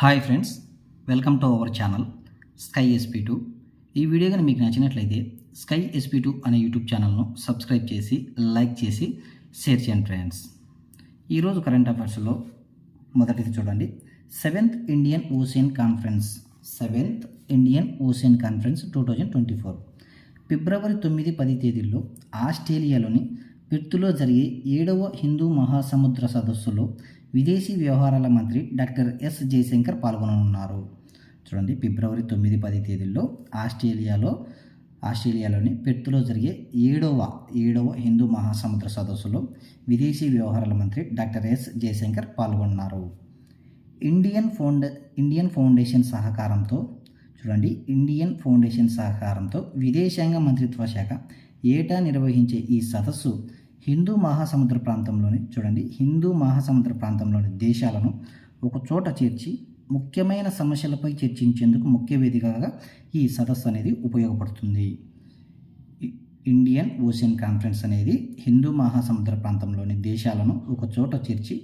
Hi friends, welcome to our channel sky SP2. ఈ video కానీ మీకు నచ్చినట్లయితే స్కై SP2 అనే యూట్యూబ్ ఛానల్ను సబ్స్క్రైబ్ చేసి లైక్ చేసి షేర్ చేయండి ఫ్రెండ్స్. ఈరోజు కరెంట్ అఫైర్స్లో మొదటిది చూడండి. సెవెంత్ ఇండియన్ ఓషన్ కాన్ఫరెన్స్ 2024 ఫిబ్రవరి 9-10 తేదీల్లో ఆస్ట్రేలియాలోని పెర్త్లో జరిగే 7వ హిందూ మహాసముద్ర సదస్సులో విదేశీ వ్యవహారాల మంత్రి డాక్టర్ ఎస్ జయశంకర్ పాల్గొననున్నారు. చూడండి, ఫిబ్రవరి 9-10 తేదీల్లో ఆస్ట్రేలియాలోని పెర్త్లో జరిగే 7వ హిందూ మహాసముద్ర సదస్సులో విదేశీ వ్యవహారాల మంత్రి డాక్టర్ ఎస్ జయశంకర్ పాల్గొన్నారు. ఇండియన్ ఫౌండేషన్ సహకారంతో విదేశాంగ మంత్రిత్వ శాఖ ఏటా నిర్వహించే ఈ సదస్సు హిందూ మహాసముద్ర ప్రాంతంలోని దేశాలను ఒక చోట చేర్చి ముఖ్యమైన సమస్యలపై చర్చించేందుకు ముఖ్య వేదికగా ఈ సదస్సు అనేది ఉపయోగపడుతుంది. ఇండియన్ ఓషన్ కాన్ఫరెన్స్ అనేది హిందూ మహాసముద్ర ప్రాంతంలోని దేశాలను ఒక చోట చేర్చి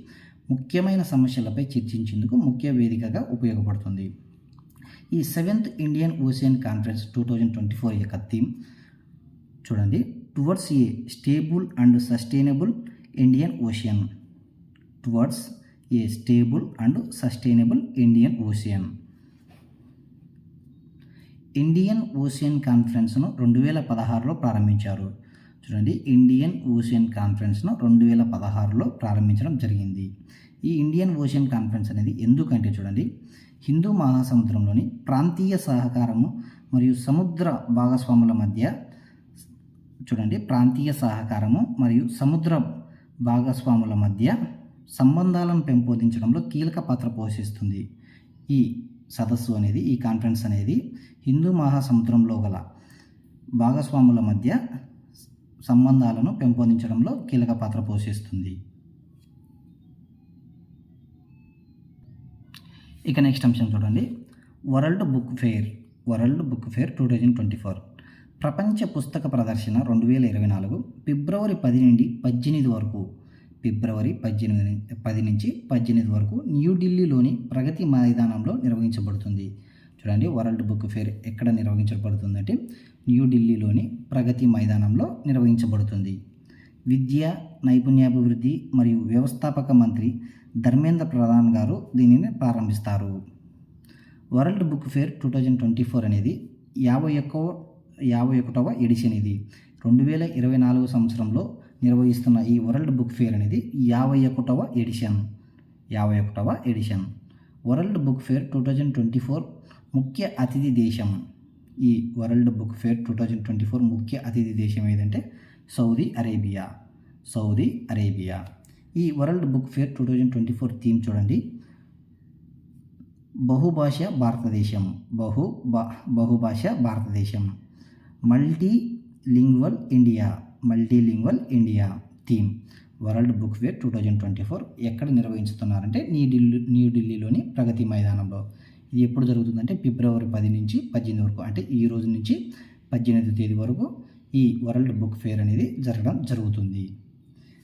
ముఖ్యమైన సమస్యలపై చర్చించేందుకు ముఖ్య వేదికగా ఉపయోగపడుతుంది. ఈ 7th ఇండియన్ ఓషన్ కాన్ఫరెన్స్ 2024 యొక్క థీమ్ చూడండి, towards a stable and sustainable Indian Ocean. Indian Ocean కాన్ఫరెన్స్ను 2016లో ప్రారంభించారు. చూడండి, ఇండియన్ ఓషన్ కాన్ఫరెన్స్ను 2016లో ప్రారంభించడం జరిగింది. ఈ ఇండియన్ ఓషన్ కాన్ఫరెన్స్ అనేది ఎందుకంటే చూడండి, హిందూ మహాసముద్రంలోని ప్రాంతీయ సహకారము మరియు సముద్ర భాగస్వాముల మధ్య సంబంధాలను పెంపొందించడంలో కీలక పాత్ర పోషిస్తుంది. ఈ కాన్ఫరెన్స్ అనేది హిందూ మహాసముద్రంలో గల భాగస్వాముల మధ్య సంబంధాలను పెంపొందించడంలో కీలక పాత్ర పోషిస్తుంది. ఇక నెక్స్ట్ అంశం చూడండి, వరల్డ్ బుక్ ఫెయిర్ 2024 ప్రపంచ పుస్తక ప్రదర్శన 2024 ఫిబ్రవరి 10 నుంచి 18 వరకు న్యూఢిల్లీలోని ప్రగతి మైదానంలో నిర్వహించబడుతుంది. చూడండి, వరల్డ్ బుక్ ఫెయిర్ ఎక్కడ నిర్వహించబడుతుందంటే న్యూఢిల్లీలోని ప్రగతి మైదానంలో నిర్వహించబడుతుంది. విద్య, నైపుణ్యాభివృద్ధి మరియు వ్యవస్థాపక మంత్రి ధర్మేంద్ర ప్రధాన్ గారు దీనిని ప్రారంభిస్తారు. వరల్డ్ బుక్ ఫెయిర్ 2024 అనేది 51వ ఎడిషన్. ఇది 2024 సంవత్సరంలో నిర్వహిస్తున్న ఈ వరల్డ్ బుక్ ఫెయిర్ అనేది 51వ ఎడిషన్. వరల్డ్ బుక్ ఫెయిర్ 2024 ముఖ్య అతిథి దేశం. ఈ వరల్డ్ బుక్ ఫెయిర్ 2024 ముఖ్య అతిథి దేశం ఏదంటే సౌదీ అరేబియా. ఈ వరల్డ్ బుక్ ఫెయిర్ 2024 థీమ్ చూడండి, బహుభాష భారతదేశం. Multilingual India theme. World book fair 2024 ఎక్కడ నిర్వహించుతున్నారంటే న్యూఢిల్లీలోని ప్రగతి మైదానంలో. ఇది ఎప్పుడు జరుగుతుందంటే ఫిబ్రవరి 10 నుంచి 18 వరకు, అంటే ఈ రోజు నుంచి 18వ తేదీ వరకు ఈ వరల్డ్ బుక్ ఫెయిర్ అనేది జరుగుతుంది.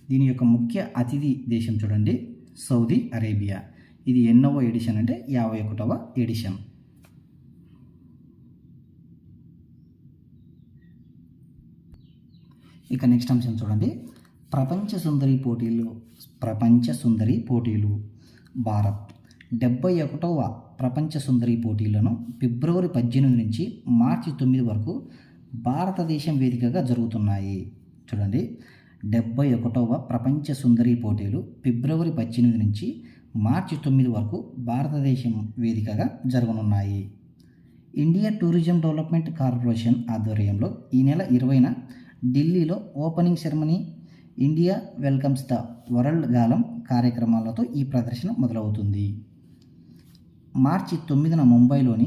దీని యొక్క ముఖ్య అతిథి దేశం చూడండి, సౌదీ అరేబియా. ఇది ఎన్నవ ఎడిషన్ అంటే 51వ ఎడిషన్. ఇక నెక్స్ట్ అంశం చూడండి, ప్రపంచ సుందరి పోటీలు భారత్ 71వ ప్రపంచ సుందరి పోటీలను ఫిబ్రవరి 18 నుంచి మార్చి 9 వరకు భారతదేశం వేదికగా జరుగుతున్నాయి. చూడండి, 71వ ప్రపంచ సుందరి పోటీలు ఫిబ్రవరి 18 నుంచి మార్చి 9 వరకు భారతదేశం వేదికగా జరగనున్నాయి. ఇండియా టూరిజం డెవలప్మెంట్ కార్పొరేషన్ ఆధ్వర్యంలో ఈ నెల 20న ఢిల్లీలో opening ceremony, India welcomes the world గాలం కార్యక్రమాలతో ఈ ప్రదర్శన మొదలవుతుంది. మార్చి 9న ముంబైలోని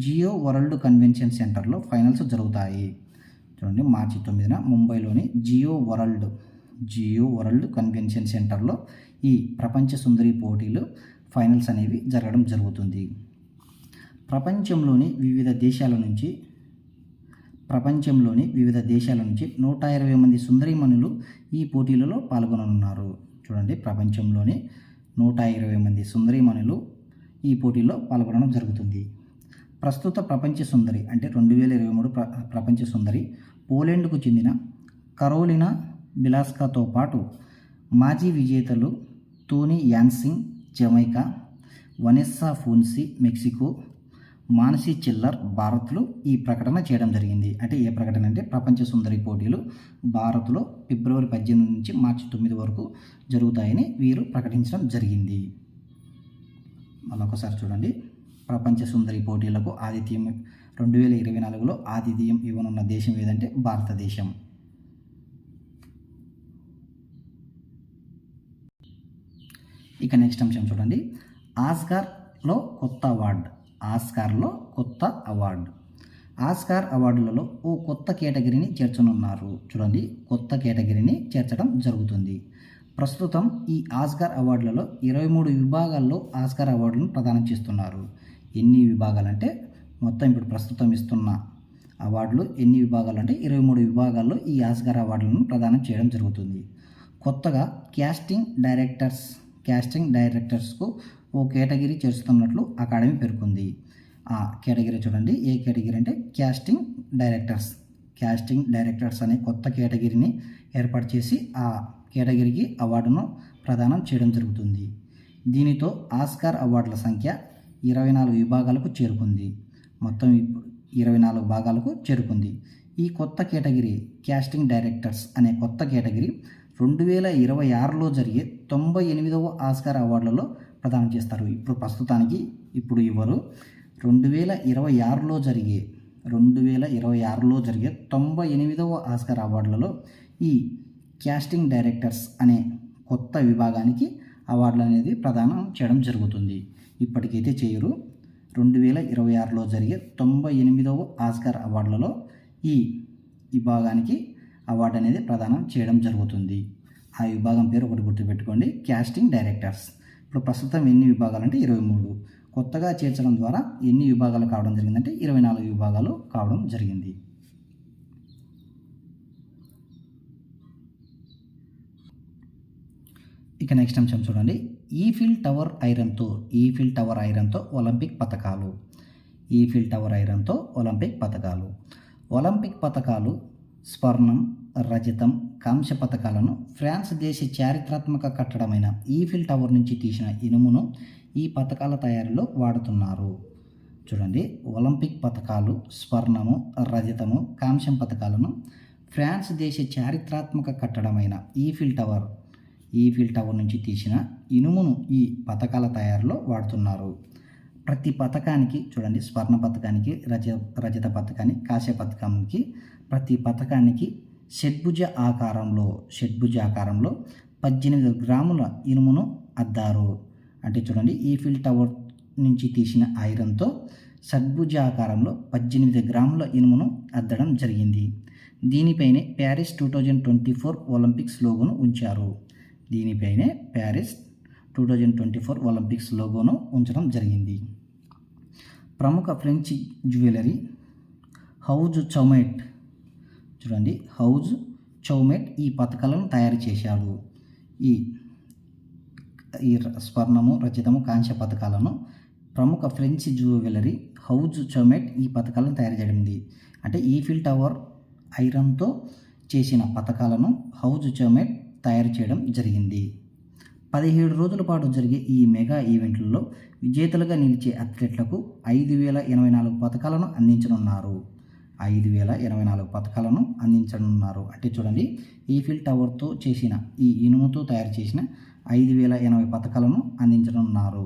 జియో వరల్డ్ కన్వెన్షన్ సెంటర్లో ఫైనల్స్ జరుగుతాయి. చూడండి, మార్చి 9న ముంబైలోని జియో వరల్డ్ కన్వెన్షన్ సెంటర్లో ఈ ప్రపంచ సుందరి పోటీలు ఫైనల్స్ అనేవి జరగడం జరుగుతుంది. ప్రపంచంలోని వివిధ దేశాల నుంచి 120 మంది సుందరీమణులు ఈ పోటీలలో పాల్గొననున్నారు. చూడండి, ప్రపంచంలోని 120 మంది సుందరీమణులు ఈ పోటీలో పాల్గొనడం జరుగుతుంది. ప్రస్తుత ప్రపంచ సుందరి అంటే 2023 ప్రపంచ సుందరి పోలాండ్కు చెందిన కరోలినా బిలాస్కాతో పాటు మాజీ విజేతలు Tony యాన్సింగ్ Jamaica, Vanessa ఫోన్సీ Mexico, Manasi చిల్లర్ భారత్లో ఈ ప్రకటన చేయడం జరిగింది. అంటే ఏ ప్రకటన అంటే ప్రపంచ సుందరి పోటీలు భారత్లో ఫిబ్రవరి 18 నుంచి మార్చి 9 వరకు జరుగుతాయని వీరు ప్రకటించడం జరిగింది. మళ్ళొకసారి చూడండి, ప్రపంచ సుందరి పోటీలకు ఆతిథ్యం 2024లో ఆతిథ్యం ఇవ్వనున్న దేశం ఏదంటే భారతదేశం. ఇక నెక్స్ట్ అంశం చూడండి, ఆస్కార్లో కొత్త అవార్డు. ఆస్కార్ అవార్డులలో ఓ కొత్త కేటగిరీని చేర్చనున్నారు. చూడండి, కొత్త కేటగిరీని చేర్చడం జరుగుతుంది. ప్రస్తుతం ఈ ఆస్కార్ అవార్డులలో 23 విభాగాల్లో ఆస్కార్ అవార్డులను ప్రదానం చేస్తున్నారు. ఎన్ని విభాగాలంటే మొత్తం ఇప్పుడు ప్రస్తుతం ఇస్తున్న అవార్డులు ఎన్ని విభాగాలు అంటే 23 విభాగాల్లో ఈ ఆస్కార్ అవార్డులను ప్రదానం చేయడం జరుగుతుంది. కొత్తగా క్యాస్టింగ్ డైరెక్టర్స్కు ఓ కేటగిరీ చేరుస్తున్నట్లు అకాడమీ పేర్కొంది. ఆ కేటగిరీ చూడండి, ఏ కేటగిరీ అంటే క్యాస్టింగ్ డైరెక్టర్స్ అనే కొత్త కేటగిరీని ఏర్పాటు చేసి ఆ కేటగిరీకి అవార్డును ప్రదానం చేయడం జరుగుతుంది. దీనితో ఆస్కార్ అవార్డుల సంఖ్య 24 విభాగాలకు చేరుకుంది. మొత్తం 24 భాగాలకు చేరుకుంది. ఈ కొత్త కేటగిరీ క్యాస్టింగ్ డైరెక్టర్స్ అనే కొత్త కేటగిరీ 2026లో జరిగే 98వ ఆస్కార్ అవార్డులలో ప్రదానం చేస్తారు. ఇప్పుడు ప్రస్తుతానికి ఇవ్వరు. 2026లో జరిగే 98వ ఆస్కార్ అవార్డులలో ఈ క్యాస్టింగ్ డైరెక్టర్స్ అనే కొత్త విభాగానికి అవార్డులు అనేది ప్రదానం చేయడం జరుగుతుంది. ఇప్పటికైతే చేయరు. 2026లో జరిగే 98వ ఆస్కార్ అవార్డులలో ఈ విభాగానికి అవార్డు అనేది ప్రదానం చేయడం జరుగుతుంది. ఆ విభాగం పేరు ఒకటి గుర్తుపెట్టుకోండి, క్యాస్టింగ్ డైరెక్టర్స్. ఇప్పుడు ప్రస్తుతం ఎన్ని విభాగాలు అంటే 23. కొత్తగా చేర్చడం ద్వారా ఎన్ని విభాగాలు కావడం జరిగిందంటే 24 విభాగాలు కావడం జరిగింది. ఇక నెక్స్ట్ అంశం చూడండి, ఈఫిల్ టవర్ ఐరన్తో ఒలింపిక్ పతకాలు. ఒలింపిక్ పతకాలు స్వర్ణం, రజతం, కాంస్య పతకాలను ఫ్రాన్స్ దేశ చారిత్రాత్మక కట్టడమైన ఈఫిల్ టవర్ నుంచి తీసిన ఇనుమును ఈ పతకాల తయారీలో వాడుతున్నారు. చూడండి, ఒలింపిక్ పతకాలు స్వర్ణము, రజతము, కాంస్యం పతకాలను ఫ్రాన్స్ దేశ చారిత్రాత్మక కట్టడమైన ఈఫిల్ టవర్ నుంచి తీసిన ఇనుమును ఈ పతకాల తయారీలో వాడుతున్నారు. ప్రతి పతకానికి చూడండి, స్వర్ణ పతకానికి, రజత పతకానికి, కాంస్య పతకానికి ప్రతి పతకానికి షడ్భుజ ఆకారంలో 18 గ్రాముల ఇనుమును అద్దారు. అంటే చూడండి, ఈఫిల్ టవర్ నుంచి తీసిన ఐరన్తో షడ్భుజ ఆకారంలో 18 గ్రాముల ఇనుమును అద్దడం జరిగింది. దీనిపైనే ప్యారిస్ 2024 ఒలింపిక్స్ లోగోను ఉంచారు. ఉంచడం జరిగింది. ప్రముఖ ఫ్రెంచ్ జ్యువెలరీ హౌజ్ చౌమెట్ ఈ పతకాలను తయారు చేశాడు. ఈ స్వర్ణము, రజతము, కాంస్య పతకాలను ప్రముఖ ఫ్రెంచ్ జ్యువెలరీ హౌజ్ చౌమెట్ ఈ పతకాలను తయారు చేయడింది. అంటే ఈఫిల్ టవర్ ఐరన్తో చేసిన పతకాలను హౌజ్ చౌమెట్ తయారు చేయడం జరిగింది. 17 రోజుల పాటు జరిగే ఈ మెగా ఈవెంట్లలో విజేతలుగా నిలిచే అథ్లెట్లకు 5,084 పతకాలను అందించనున్నారు. 5,084 పతకాలను అందించనున్నారు. అంటే చూడండి, ఈఫిల్ టవర్తో చేసిన ఈ ఇనుముతో తయారు చేసిన 5,080 పతకాలను అందించనున్నారు.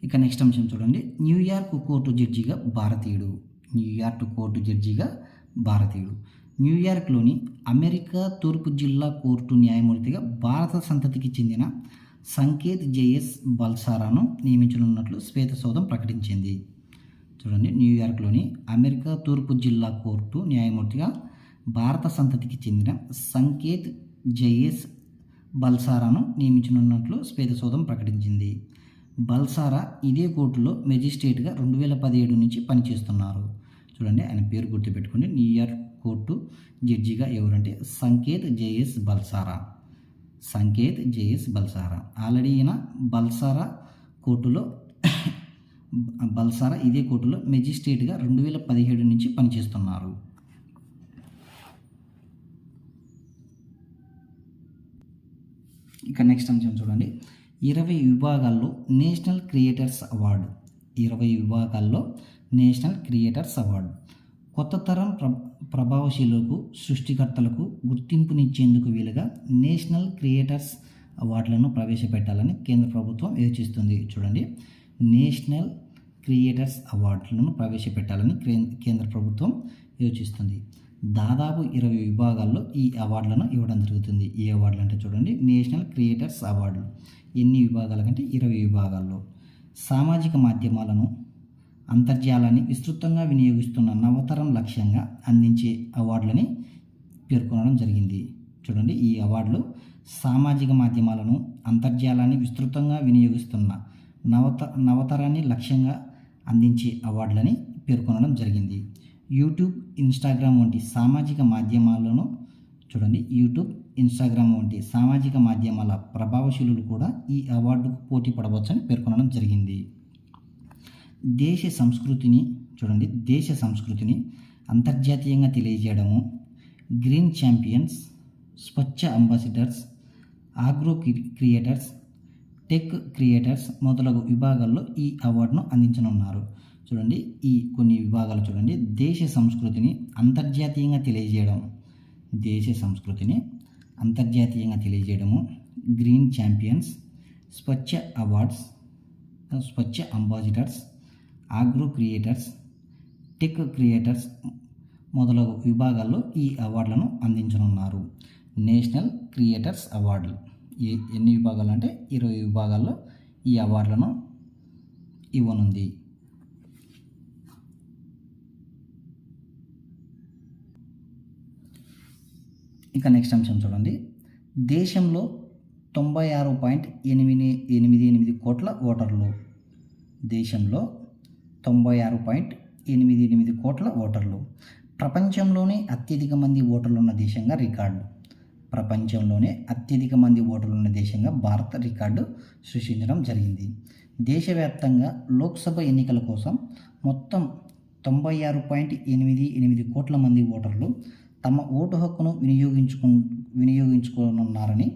ఇక నెక్స్ట్ అంశం చూడండి, న్యూయార్క్ కోర్టు జడ్జిగా భారతీయుడు. న్యూయార్క్లోని అమెరికా తూర్పు జిల్లా కోర్టు న్యాయమూర్తిగా భారత సంతతికి చెందిన సంకేత్ జేఎస్ బల్సారాను నియమించనున్నట్లు శ్వేతసౌధం ప్రకటించింది. చూడండి, న్యూయార్క్లోని అమెరికా తూర్పు జిల్లా కోర్టు న్యాయమూర్తిగా భారత సంతతికి చెందిన సంకేత్ జేఎస్ బల్సారాను నియమించనున్నట్లు శ్వేతసౌధం ప్రకటించింది. బల్సారా ఇదే కోర్టులో మెజిస్ట్రేట్గా 2017 నుంచి పనిచేస్తున్నారు. చూడండి, ఆయన పేరు గుర్తుపెట్టుకోండి, న్యూయార్క్ కోర్టు జడ్జిగా ఎవరంటే Sanket JS Balsara. Sanket JS Balsara already ఈయన బల్సారా కోర్టులో బల్సారా ఇదే కోర్టులో మెజిస్ట్రేట్గా 2017 నుంచి పనిచేస్తున్నారు. ఇక నెక్స్ట్ అంశం చూడండి. 20 విభాగాల్లో నేషనల్ క్రియేటర్స్ అవార్డు. 20 విభాగాల్లో నేషనల్ క్రియేటర్స్ అవార్డు కొత్త తరం ప్రభావశీలకు సృష్టికర్తలకు గుర్తింపునిచ్చేందుకు వీలుగా నేషనల్ క్రియేటర్స్ అవార్డులను ప్రవేశపెట్టాలని కేంద్ర ప్రభుత్వం యోచిస్తుంది. చూడండి, నేషనల్ క్రియేటర్స్ అవార్డులను ప్రవేశపెట్టాలని కేంద్ర ప్రభుత్వం యోచిస్తుంది. దాదాపు 20 విభాగాల్లో ఈ అవార్డులను ఇవ్వడం జరుగుతుంది. ఈ అవార్డులు అంటే చూడండి, నేషనల్ క్రియేటర్స్ అవార్డులు ఎన్ని విభాగాల కంటే 20 విభాగాల్లో. సామాజిక మాధ్యమాలను అంతర్జాలాన్ని విస్తృతంగా వినియోగిస్తున్న నవతరం లక్ష్యంగా అందించే అవార్డులని పేర్కొనడం జరిగింది. చూడండి, ఈ అవార్డులు సామాజిక మాధ్యమాలను అంతర్జాలాన్ని విస్తృతంగా వినియోగిస్తున్న నవతరాన్ని లక్ష్యంగా అందించే అవార్డులని పేర్కొనడం జరిగింది. యూట్యూబ్, ఇన్స్టాగ్రామ్ వంటి సామాజిక మాధ్యమాలను చూడండి, యూట్యూబ్, ఇన్స్టాగ్రామ్ వంటి సామాజిక మాధ్యమాల ప్రభావశీలులు కూడా ఈ అవార్డుకు పోటీ పడవచ్చని పేర్కొనడం జరిగింది. దేశ సంస్కృతిని అంతర్జాతీయంగా తెలియజేయడము, green champions, Swachh ambassadors, agro creators, tech creators మొదలగు విభాగాల్లో ఈ అవార్డును అందించనున్నారు. చూడండి, ఈ కొన్ని విభాగాలు చూడండి. దేశ సంస్కృతిని అంతర్జాతీయంగా తెలియజేయడము, green champions, Swachh ambassadors, agro creators, tech creators మొదలగు విభాగాల్లో ఈ అవార్డులను అందించనున్నారు. నేషనల్ క్రియేటర్స్ అవార్డులు ఎన్ని విభాగాలు అంటే 20 విభాగాల్లో ఈ అవార్డులను ఇవ్వనుంది. ఇక నెక్స్ట్ అంశం చూడండి. దేశంలో 96.88 కోట్ల ఓటర్లు. దేశంలో 96.88 కోట్ల ఓటర్లు. ప్రపంచంలోనే అత్యధిక మంది ఓటర్లున్న దేశంగా రికార్డు. భారత రికార్డు సృష్టించడం జరిగింది. దేశవ్యాప్తంగా లోక్సభ ఎన్నికల కోసం మొత్తం 96.88 కోట్ల మంది ఓటర్లు తమ ఓటు హక్కును వినియోగించుకోనున్నారని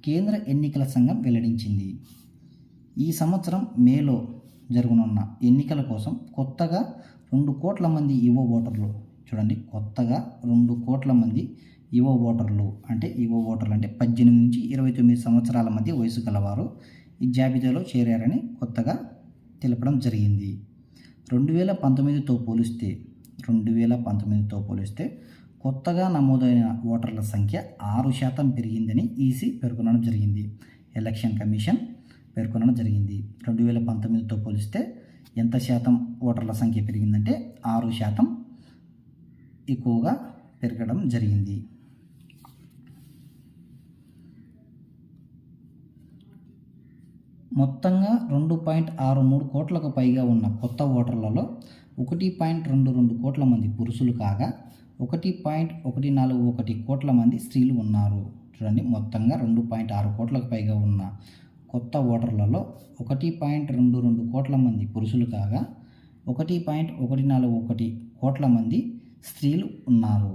కేంద్ర ఎన్నికల సంఘం వెల్లడించింది. ఈ సంవత్సరం మేలో జరగనున్న ఎన్నికల కోసం కొత్తగా 2 కోట్ల మంది యువ ఓటర్లు. చూడండి, కొత్తగా 2 కోట్ల మంది యువ ఓటర్లు అంటే 18 నుంచి 29 సంవత్సరాల మధ్య వయసు గలవారు ఈ జాబితాలో చేరారని కొత్తగా తెలపడం జరిగింది. 2019తో పోలిస్తే కొత్తగా నమోదైన ఓటర్ల సంఖ్య 6% పెరిగిందని ఈసీ పేర్కొనడం జరిగింది. ఎలక్షన్ కమిషన్ పేర్కొనడం జరిగింది. 2019తో పోలిస్తే ఎంత శాతం ఓటర్ల సంఖ్య పెరిగిందంటే 6% ఎక్కువగా పెరగడం జరిగింది. మొత్తంగా 2.63 కోట్లకు పైగా ఉన్న కొత్త ఓటర్లలో 1.22 కోట్ల మంది పురుషులు కాగా 1.141 కోట్ల మంది స్త్రీలు ఉన్నారు. చూడండి, మొత్తంగా 2.6 కోట్లకు పైగా ఉన్న కొత్త ఓటర్లలో 1.22 కోట్ల మంది పురుషులు కాగా 1.141 కోట్ల మంది స్త్రీలు ఉన్నారు.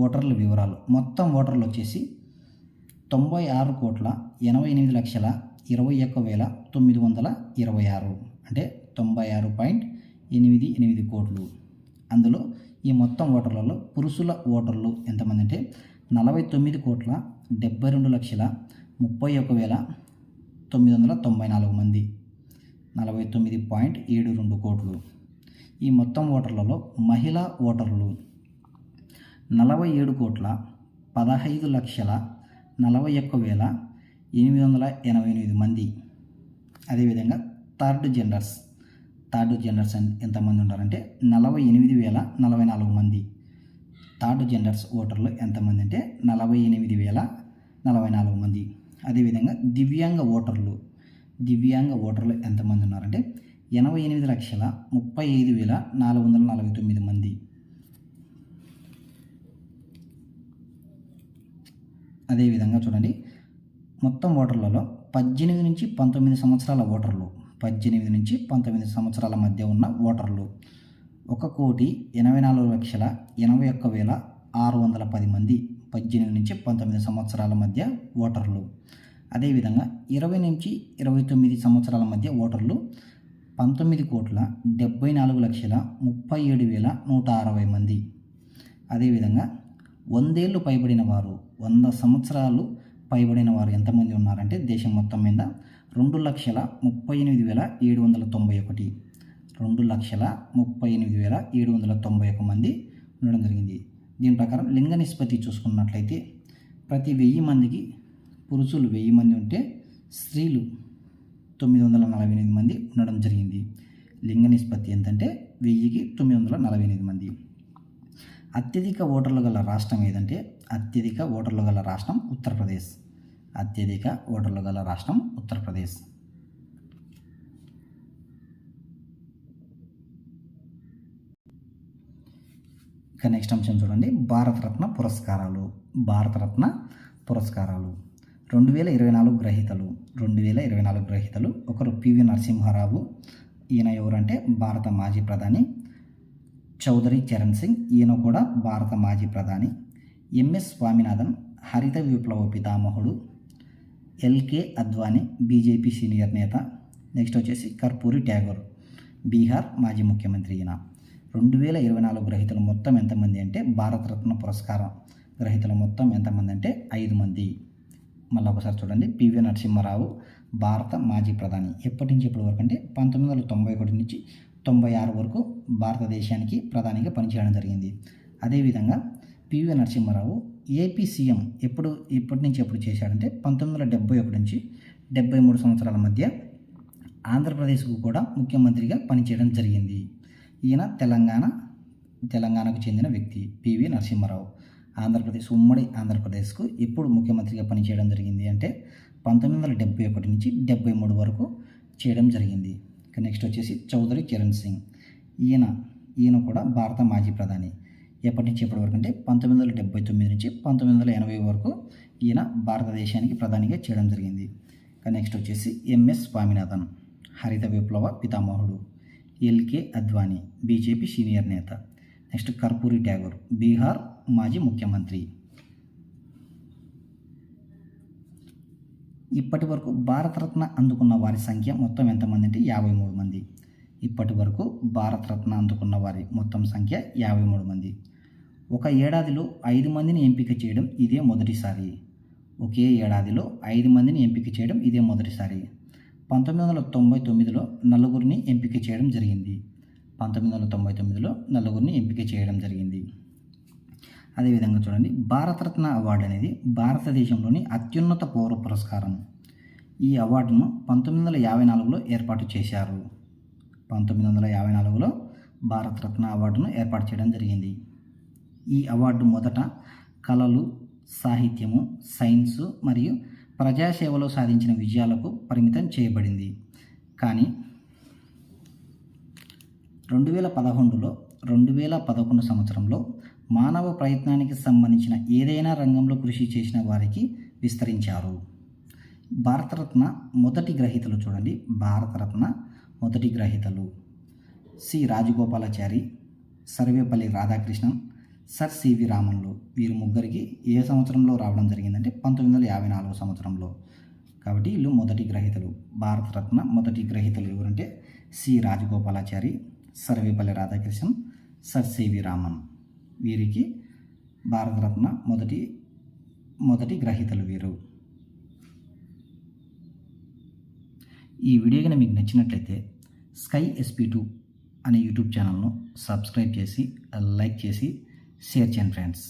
ఓటర్ల వివరాలు. మొత్తం ఓటర్లు వచ్చేసి 96,21,926 అంటే 96.88 కోట్లు. అందులో ఈ మొత్తం ఓటర్లలో పురుషుల ఓటర్లు ఎంతమంది అంటే 49,72,31,994 మంది, 49.72 కోట్లు. ఈ మొత్తం ఓటర్లలో మహిళా ఓటర్లు 47,15,41,888 మంది. అదేవిధంగా థర్డ్ జెండర్స్ ఎంతమంది ఉన్నారంటే 48,044 మంది. థర్డ్ జెండర్స్ ఓటర్లు ఎంతమంది అంటే 48,044 మంది. అదేవిధంగా దివ్యాంగ ఓటర్లు ఎంతమంది ఉన్నారంటే 88,35,449 మంది. అదేవిధంగా చూడండి, మొత్తం ఓటర్లలో 18 నుంచి 19 సంవత్సరాల ఓటర్లు, 18 నుంచి 19 సంవత్సరాల మధ్య ఉన్న ఓటర్లు 1,84,81,610 మంది 18 నుంచి 19 సంవత్సరాల మధ్య ఓటర్లు. అదేవిధంగా 20 నుంచి 29 సంవత్సరాల మధ్య ఓటర్లు 19,74,37,160 మంది. అదేవిధంగా 100 ఏళ్ళు పైబడిన వారు, 100 సంవత్సరాలు పైబడిన వారు ఎంతమంది ఉన్నారంటే దేశం మొత్తం మీద 2,38,791, 2,38,791 మంది ఉండడం జరిగింది. దీని ప్రకారం లింగ నిష్పత్తి చూసుకున్నట్లయితే ప్రతి 1000 మందికి పురుషులు 1000 మంది ఉంటే స్త్రీలు 948 మంది ఉండడం జరిగింది. లింగ నిష్పత్తి ఎంతంటే 1000కి 948 మంది. అత్యధిక ఓటర్లు గల రాష్ట్రం ఏదంటే అత్యధిక ఓటర్లు గల రాష్ట్రం ఉత్తరప్రదేశ్. అత్యధిక ఓటర్లు గల రాష్ట్రం ఉత్తరప్రదేశ్. ఇక నెక్స్ట్ అంశం చూడండి, భారతరత్న పురస్కారాలు. భారతరత్న పురస్కారాలు 2024 గ్రహీతలు. 2024 గ్రహీతలు ఒకరు పివి నరసింహారావు, ఈయన ఎవరంటే భారత మాజీ ప్రధాని. చౌదరి చరణ్ సింగ్, ఈయన కూడా భారత మాజీ ప్రధాని. ఎంఎస్ స్వామినాథన్, హరిత విప్లవ పితామహుడు. ఎల్కే అద్వానీ, బీజేపీ సీనియర్ నేత. నెక్స్ట్ వచ్చేసి కర్పూరి ట్యాగోర్, బీహార్ మాజీ ముఖ్యమంత్రి. ఈయన 2024 గ్రహీతలు మొత్తం ఎంతమంది అంటే భారతరత్న పురస్కారం గ్రహీతలు మొత్తం ఎంతమంది అంటే 5 మంది. మళ్ళీ ఒకసారి చూడండి, పివి నరసింహారావు భారత మాజీ ప్రధాని. ఎప్పటి నుంచి ఎప్పటి వరకు అంటే 1991 నుంచి 96 వరకు భారతదేశానికి ప్రధానిగా పనిచేయడం జరిగింది. అదేవిధంగా పివి నరసింహారావు ఏపీ సీఎం ఎప్పటి నుంచి ఎప్పుడు చేశాడంటే 1971 నుంచి 73 సంవత్సరాల మధ్య ఆంధ్రప్రదేశ్కు కూడా ముఖ్యమంత్రిగా పనిచేయడం జరిగింది. ఈయన తెలంగాణకు చెందిన వ్యక్తి పివి నరసింహారావు. ఉమ్మడి ఆంధ్రప్రదేశ్కు ఎప్పుడు ముఖ్యమంత్రిగా పనిచేయడం జరిగింది అంటే 1971 నుంచి 73 వరకు చేయడం జరిగింది. నెక్స్ట్ వచ్చేసి చౌదరి చరణ్ సింగ్, ఈయన కూడా భారత మాజీ ప్రధాని. ఎప్పటి నుంచి ఎప్పటి వరకు అంటే 1979 నుంచి 1980 వరకు ఈయన భారతదేశానికి ప్రధానిగా చేయడం జరిగింది. నెక్స్ట్ వచ్చేసి ఎంఎస్ స్వామినాథన్, హరిత విప్లవ పితామహుడు. ఎల్కే అద్వానీ, బీజేపీ సీనియర్ నేత. నెక్స్ట్ కర్పూరి ట్యాగోర్, బీహార్ మాజీ ముఖ్యమంత్రి. ఇప్పటి వరకు భారతరత్న అందుకున్న వారి సంఖ్య మొత్తం ఎంతమంది అంటే 53 మంది. ఇప్పటి వరకు భారతరత్న అందుకున్న వారి మొత్తం సంఖ్య 53 మంది. ఒక ఏడాదిలో 5 మందిని ఎంపిక చేయడం ఇదే మొదటిసారి. ఒకే ఏడాదిలో 5 మందిని ఎంపిక చేయడం ఇదే మొదటిసారి. 1999లో నలుగురిని ఎంపిక చేయడం జరిగింది. 1999లో నలుగురిని ఎంపిక చేయడం జరిగింది. అదేవిధంగా చూడండి, భారతరత్న అవార్డు అనేది భారతదేశంలోని అత్యున్నత పౌర పురస్కారం. ఈ అవార్డును 1954లో ఏర్పాటు చేశారు. 1954లో భారతరత్న అవార్డును ఏర్పాటు చేయడం జరిగింది. ఈ అవార్డు మొదట కళలు, సాహిత్యము, సైన్సు మరియు ప్రజాసేవలో సాధించిన విజయాలకు పరిమితం చేయబడింది. కానీ 2011లో 2011 సంవత్సరంలో మానవ ప్రయత్నానికి సంబంధించిన ఏదైనా రంగంలో కృషి చేసిన వారికి విస్తరించారు. భారతరత్న మొదటి గ్రహీతలు చూడండి, భారతరత్న మొదటి గ్రహీతలు C Rajagopalachari, Sarvepalli Radhakrishnan, sir CV రామన్లు. వీరు ముగ్గురికి ఏ సంవత్సరంలో రావడం జరిగిందంటే 1954 సంవత్సరంలో. కాబట్టి వీళ్ళు మొదటి గ్రహీతలు. భారతరత్న మొదటి గ్రహీతలు ఎవరంటే C Rajagopalachari, Sarvepalli Radhakrishnan, sir CV Raman. వీరికి భారతరత్న మొదటి గ్రహీతలు వీరు. ఈ వీడియో కనుక మీకు నచ్చినట్లయితే స్కై SP2 అనే యూట్యూబ్ ఛానల్ను సబ్స్క్రైబ్ చేసి, లైక్ చేసి, షేర్ చేయండి ఫ్రెండ్స్.